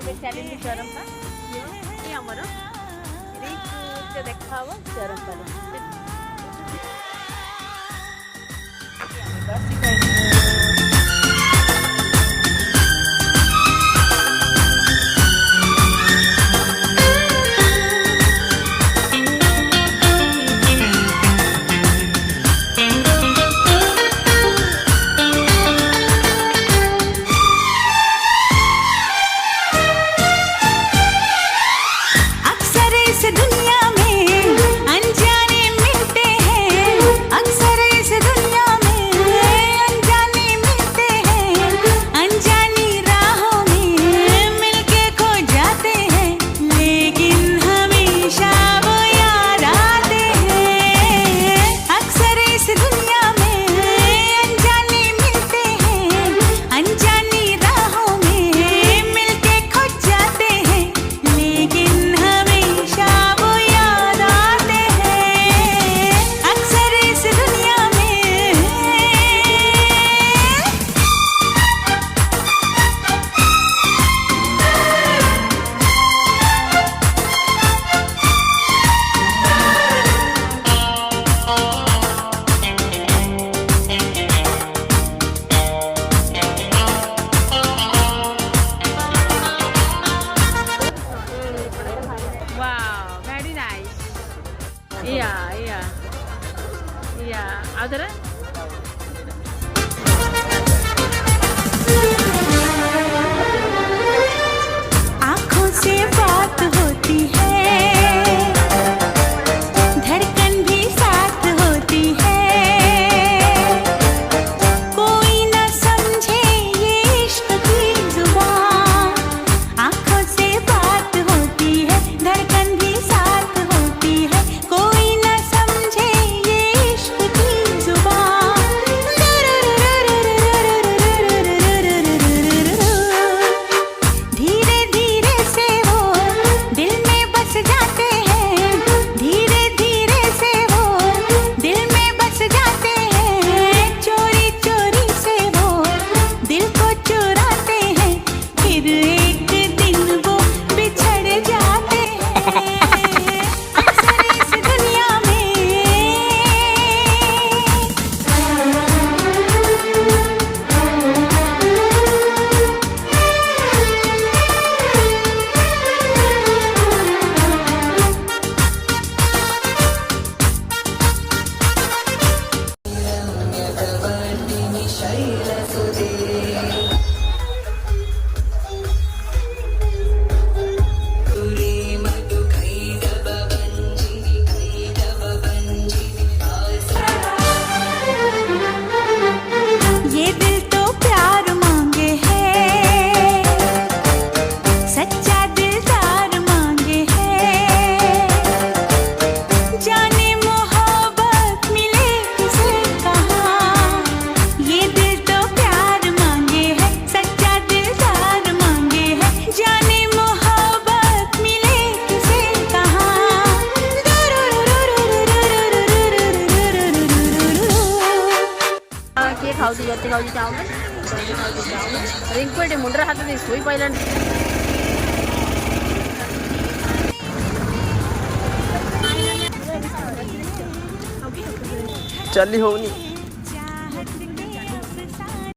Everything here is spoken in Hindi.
चली चरमपा ये आमर नृत्य देखा चरमपा आँखों से बात होती है, धड़कन भी साथ होती है, कोई न समझे ये इश्क की जुबान। आँखों से बात होती है, धड़कन भी साथ होती है, कोई न समझे ये इश्क की जुबान। धीरे धीरे से वो दिल में बस जाते हैं, धीरे धीरे से वो दिल में बस जाते हैं, चोरी चोरी से वो दिल को चुराते हैं, फिर एक दिन वो बिछड़ जाते हैं। अक्सर इस दुनिया में ये दिल तो प्यार मांगे है, सच्चा दिलदार मांगे है, जाने मोहब्बत मिले किसे कहाँ। ये दिल तो प्यार मांगे है, सच्चा दिलदार मांगे है, जाने मोहब्बत मिले किसे कहाँ। किए खाऊँ जते खाऊँ चाउमिन रिंकू एटे मुंडर हाथ दे सोई पाइलान। चली होनी